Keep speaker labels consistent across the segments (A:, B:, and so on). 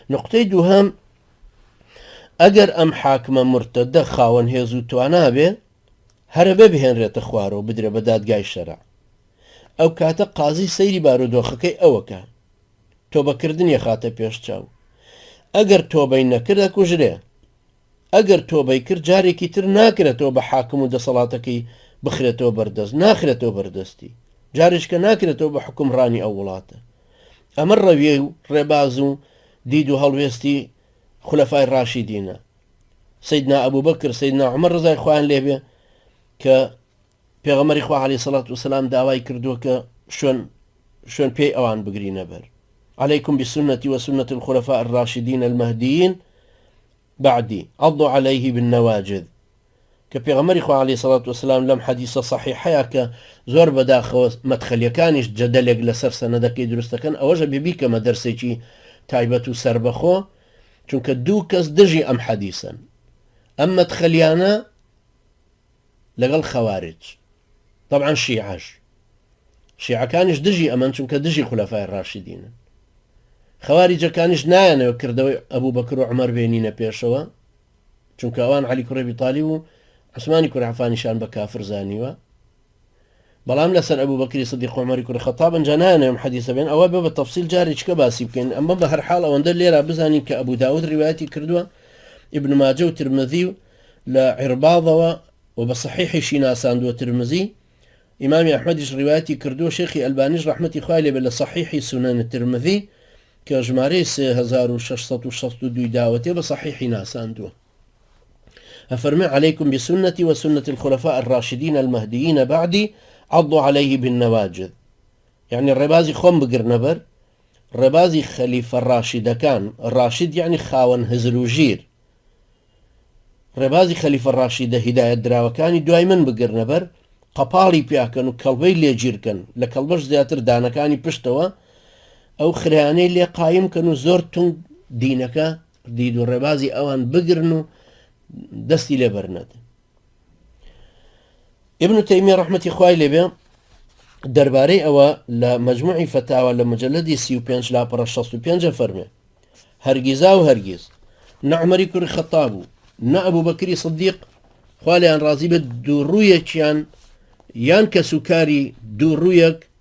A: نقطەی دووهەم ئەگەر ئەم حاکمە مرتەدە خاوەن هێز و توانا بێ هەرە ببهێنرێتە خوارەوە بدرێ بە دادگای شەرع ئەو کاتە قازی سەیری بارودۆخەکەی ئەوەکە تۆبەکردنی خاتە پێش چاو ئەگەر تۆبەی نەکرد ئەکوژرێ ئەگەر تۆبەی کرد جارێکی تر ناکرێتەوە بە حاکم و دەسەڵاتەکەی بخرێتەوە بەردەست ناخرێتەوە بەردەستی جارێککە ناکرێتەوە بە حکومڕانی ئەو وڵاتە ئەمە ڕەویە و ڕێباز و دید و هەڵوێستی خولەفای ڕاشیدینە سەیدنا ئەبوبەکر سەیدنا عومەر ڕزای خوایان لێبێ کە پێغەمبەری خوا عەلەیهی سەڵات وسەلام داوای کردووە کە شوێن پێی ئەوان بگرینە بەر عليكم بسنتي وسنة الخلفاء الراشدين المهديين بعدي عضوا عليه بالنواجذ كبيغمري خو عليه الصلاة والسلام لم حديث صحيح كا زور بداخو مدخل يكانش جدلق لسر سندكي درستكن اوجه ببيك مدرسيكي تايبتو سربخو چونك دوكس دجي ام حديثا ام مدخليانا لقل خوارج طبعا شيعة كانش دجي امان چونك دجي خلفاء الراشدين خوارج كانش ناينه وكردوي ابو بكر وعمر بينينا بيشوا چونك اوان علي كري ابي طالب وعثمان كري عفان شان بكافر زانيوا بلام لسن ابو بكر صديق عمر كري خطاب جنانه يوم حديث بين او بالتفصيل جاري كباسي يمكن اما بهر حال او ندير ليره بزاني كابو داود روايتي كردوا ابن ماجه والترمذي لعرباضه وبصحيح شينا ساندو الترمذي امام احمد روايتي كردوا شيخي الباني رحمتي خالي بالصحيح سنن الترمذي كجماري 3662 داوتي بصحيح ناساندو أفرمي عليكم بسنتي وسنة الخلفاء الراشدين المهديين بعدي عضوا عليه بالنواجذ يعني الربازي خم بقرنبر الربازي خليفة الراشد كان الراشد يعني خاون هزلوجير الربازي خليفة الراشد هداية دراوكاني دائما بقرنبر قبالي بياكن وكلبي ليجيركن لكلبش زياتر دانكاني بشتوا او خرياني اللي قايم كانوا زورتون دينك ديدو الربازي اوان بقرنو دستي لبرند ابن تيمية رحمة اخوائي لبه درباري او لمجموعي فتاوى لمجلدي سيو بيانش لابر الشخص بيانجا فرمي هرگيزا وهرگيز نعمري كري خطابو نا ابو بكري صديق خوالي ان رازي بدورويك يان كسوكاري دورويك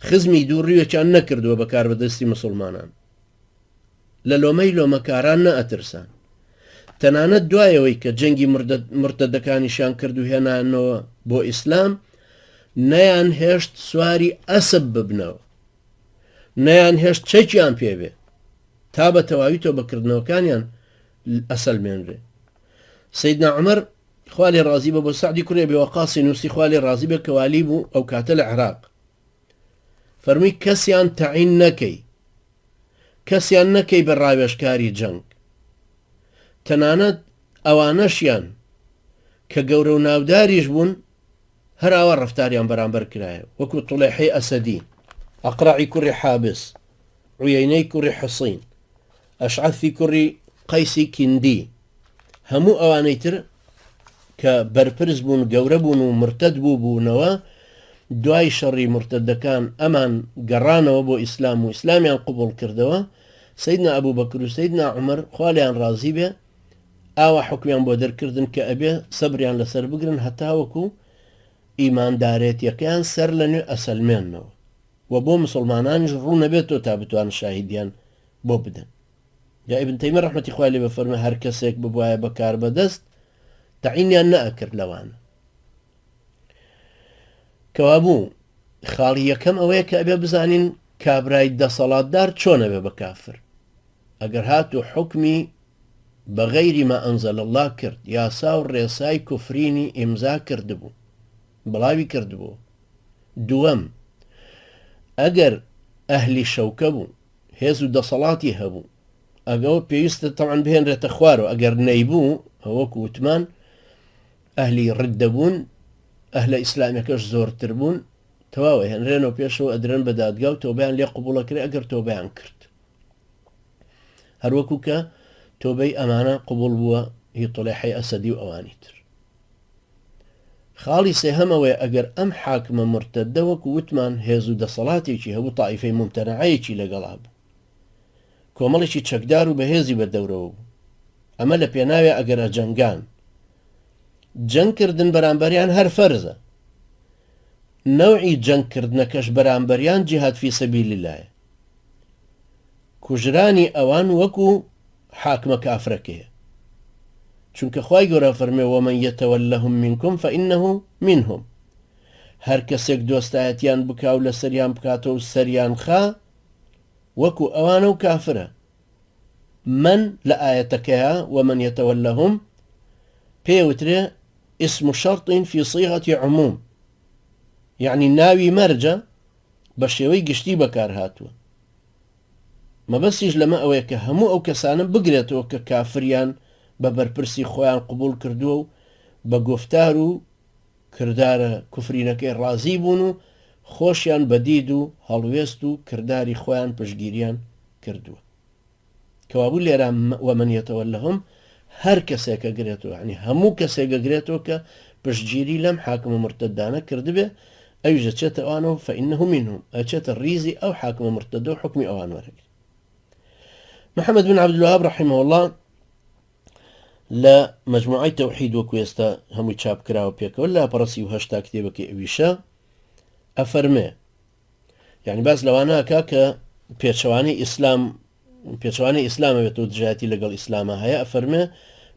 A: خزمي دووريوە چیان نەکردووە بەکار بەدەستی مسلمانان لە لۆمەی لۆمەکاران نەئەترسان تەنانەت دوایەوەی کە جەنگی مرتەدەکانیشان کرد و هێنانەوە بۆ ئیسلام نەیان هێشت سواری ئەسب ببنەوە نەیان هێشت چەکیان پێبێ تا بە تەواوی تۆبەکردنەوەکانیان ئەسەلمێنرێ سەیدنا عومەر خوا لێ ڕازی بە بۆ سەعدی کوڕی ئەبی وەقاسی نووسی خوا لێ ڕازی بێ کە والی بوو ئەو کاتە لە عێراق فرمي كسيان تعين نكي كسيان نكي بالراوشكاري جنگ تنانت اوانشيان كقورو ناوداريش بون هر اوان رفتاريان برانبر كرايا وكو طليحي اسدي اقرعي كري حابس عييني كري حصين اشعثي كري قيسي كندي همو اوانيتر كبرپرز بون قورو بون ومرتد بونوا دوای شەڕی مرتەدەکان ئەمان گەڕانەوە بۆ ئیسلام و ئیسلامیان قبول کردەوە سەیدنا ئەبوو بەکر و سەیدنا عومەر خوالیان ڕازی بێ ئاوا حکمیان بۆ دەرکردن کە ئەبێ سەبریان لەسەر بگرن هەتاوەکو ئیماندارێتیەکەیان سەر لە نوێ ئەسەلمێنەوە و بۆ مسلمانانیش ڕوو نەبێتەوە تا بتوان شاهیدیان بۆ بدەن جا ئیبن تەیمیە ڕەحمەتی خوای لێ بەفەرمێ هەر کەسێک ببوایە بەکار بەدەست تەعینیان نەئەکرد لەوانە كوابو خاڵی یەکەم ئەوەیە کە ئەبێ بزانین کابرای دەسەڵاتدار چۆنە بێ بە کافر ئەگەر هات و حکمی بەغەیری ما ئەنزەل الله کرد یاسا و ڕێسای کوفرینی ئیمزا کردبوو بڵاوی کردبوو دووەم ئەگەر ئەهلی شەوکە بوو هێز و دەسەڵاتی هەبوو ئەگەوە پێویستە تەعەن بهێنرێتە خوارەوە ئەگەر نەیبوو ئەوەکو وتمان ئەهلی ڕددە بوون ئەهلە ئیسلامیەکەش زۆرتر بوون تەواوە هێنرێنەوە پێشەوە ئەدرێن بە دادگا و تۆبەیان لێ قبوڵەکرێ ئەگەر تۆبەیان کرد هەروەکو کە تۆبەی ئەمانە قبول بووە هی طولێحەی ئەسەدی و ئەوانی تر خاڵی سێهەمەوەی ئەگەر ئەم حاکمە مرتەدە وەکو وتمان هێز و دەسەڵاتێکی هەبوو تائیفەی ممتەنەعەیەکی لەگەڵا بوو کۆمەڵێکی چەکدار و بەهێزی بەردەورەوە بوو. ئەمە لە پێناوێ ئەگەر ئەجەنگان جەنگکردن بەرامبەریان هەر فەرزە. نەوعی جەنگکردنەکەش بەرامبەریان جیهاد فی سەبیلillایە. کوژرانی ئەوان وەکو حاکمە کافرەکەیە، چونکە خوای گەورە فەرمێ وەمەن یەتەوەلەهم منکم فإنه منهم. هەر کەسێک دۆستایەتیان بکا و لە سەریان بکاتەوە و سەریان خا وەکو ئەوانە و کافرە. من لە ئاەتەکەیە وەمەن یەتەوەلەهم پێوترێ اسم شرط في صيغة عموم، يعني ناوی مەرجە بە شێوەی گشتی بەکار هاتووە. مەبەستیش لەمە ئەوەیە کە هەموو ئەو کەسانە بگرێتەوە کە کافریان بە بەرپرسی خۆیان قبول کردووە و بە گفتار و کردارە کوفرینەکەی ڕازی بوون و خۆشیان بەدید و هەڵوێست و کرداری خۆیان پشگیریان کردووە. کەوابوو لێرە وەمەن یەتەوەلەهم هەر کەسێکە گرێتەوە، ینی هەموو کەسێکە گرێتەوە کە پشتگیری لەم حاکمە مرتەدانە کردبێ ئەویش ئەچێتە ئەوانەوە فإنه منهم، ئەچێتە ڕیزی ئەو حاکمە مرتەدە و حکمی ئەوان وەرەگرێت. محەممەد بن عەبدولوهاب رحمه الله لە مەجموعەی تەوحید وەکو ئێستا هەمووی چاپ کراوە پێکەوە لە پەڕەسی و هەشتا کتێبەکەی ئەویشە ئەفەرمێ، یعنی باس لەوانەکە کە پێچەوانەی ئیسلامە بێتەوە دژایەتی لەگەڵ ئیسلامە هەیە. ئەفەرمێ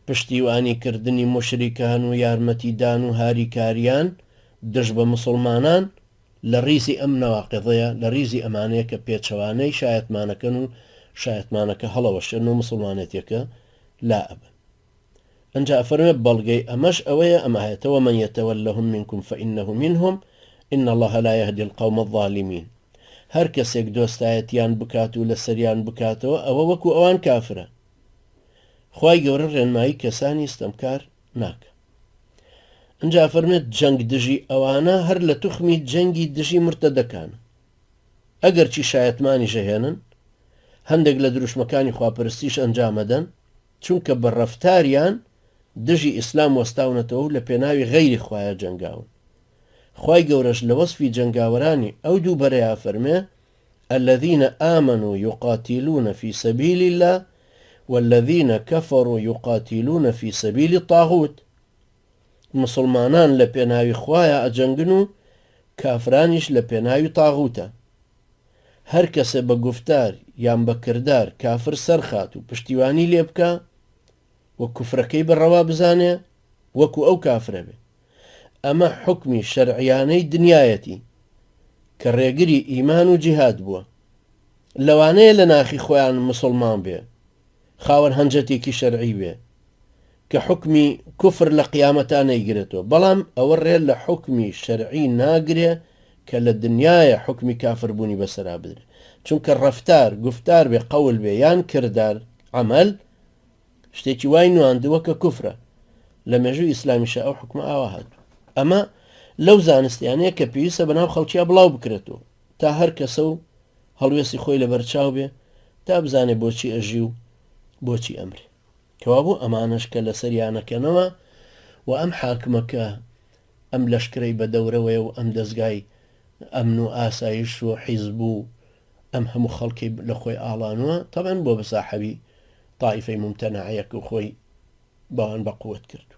A: پشتیوانی کردنی مشریکان و یارمەتیدان و هاریکاریان دژ بە مسلمانان لە ڕیزی ئەم نەواقیضەیە، لە ڕیزی ئەمانەیە کە پێچەوانەی شایەتمانەکەن و شایەتمانەکە هەڵەوەشێن و مسلمانێتێکە لا ئەبن. ئەنجا ئەفەرمێ بەڵگەی ئەمەش ئەوەیە ئەمە هەیەتەوە من یەتەوەلەهم منکم فإنه منهم إن الله لا يهدي القوم الظالمين. هەر کەسێک دۆستایەتیان بکات و لە سەریان بکاتەوە ئەوە وەکو ئەوان کافرە. خوای گەورە ڕێنمایی کەسانی ستەمکار ناکە. ئەنجا فەرمێت جەنگ دژی ئەوانە هەر لە توخمی جەنگی دژی مرتەدەکانە. ئەگەر چی شایەتمانی ژەهێنن هەندێک لە دروشمەکانی خواپەرستیش ئەنجامەدەن، چونکە بە ڕەفتاریان دژی ئیسلام وەستاونەتەوە و لە پێناوی غەیری خوایە جەنگاون. خوای گەورەش لە وەسفی جەنگاوەرانی ئەو دوو بەرەیە فەرمێ الذين آمنوا يقاتلون في سبيل الله والذين كفروا يقاتلون في سبيل الطاغوت. مسلمانان لە پێناوی خوایە ئەجەنگن و کافرانیش لە پێناوی تاغوتە. هەر کەسە بە گفتار یان بە کردار کافر سەرخات و پشتیوانی لێ بکە وە کوفرەکەی بەڕەوا بزانێ وەکو ئەو کافرە بێ. ئەمە حکمی شەرعیانەی دنیایەتی کە ڕێگری ئیمان و جیهاد بووە. لەوانەیە لە ناخی خۆیان مسلمان بێ، خاوەن هەنجەتێکی شەرعی بێ کە حکمی کوفر لە قیامەتە نەیگرێتەوە، بەڵام ئەوە ڕێ لە حکمی شەرعی ناگرێ کە لە دنیایە حکمی کافربوونی بەسەرا بدرێ. چونکە ڕەفتار گفتار بێ قەول بێ یان کردار عەمەل شتێکی وای نواندووە کە کوفرە، لە مێژووی ئیسلامیشە ئەو حکمە ئاوا هاتووە. ئەمە لەو زانستیانەیە کە پێویستە بەناو خەڵکییا بڵاو بکرێتەوە تا هەر کەسە و هەڵوێستی خۆی لە بەرچاو بێ تا بزانێ بۆچی ئەژی و بۆچی ئەمرێ. کەوابوو ئەمانەش کە لە سەریانەکەنەوە و ئەم حاکمەکە ئەم لەشکرەی بە دەورەوەی و ئەم دەستگای ئەمن و ئاسایش و حیزب و ئەم هەموو خەڵکی لە خۆی ئاڵانوە تەبەن بۆ بەساحەبی تائیفەی ممتەنەعەیەک و خۆی باوان بە قووەت کرد.